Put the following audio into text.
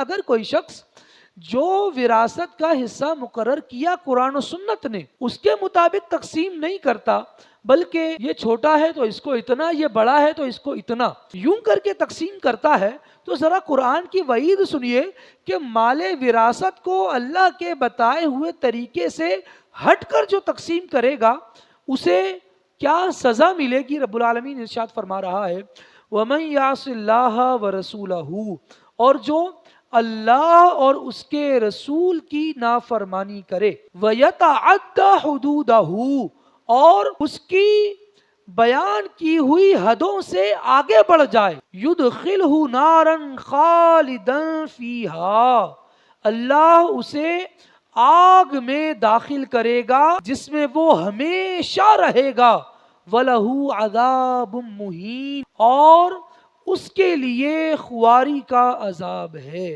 اگر کوئی شخص جو وراثت کا حصہ مقرر کیا قرآن و سنت نے اس کے مطابق تقسیم نہیں کرتا، بلکہ یہ چھوٹا ہے تو اس کو اتنا، یہ بڑا ہے تو اس کو اتنا، یوں کر کے تقسیم کرتا ہے، تو ذرا قرآن کی وعید سنیے کہ مال وراثت کو اللہ کے بتائے ہوئے طریقے سے ہٹ کر جو تقسیم کرے گا اسے کیا سزا ملے گی۔ رب العالمین ارشاد فرما رہا ہے وَمَن يَعْصِ اللَّهَ وَرَسُولَهُ، اور جو اللہ اور اس کے رسول کی نافرمانی کرے، وَيَتَعَدَّ حُدُودَهُ، اور اس کی بیان کی ہوئی حدوں سے آگے بڑھ جائے، يُدْخِلْهُ نَارًا خَالِدًا فِيهَا، اللہ اسے آگ میں داخل کرے گا جس میں وہ ہمیشہ رہے گا، وَلَهُ عَذَابٌ مُّهِينٌ، اور اس کے لیے خواری کا عذاب ہے۔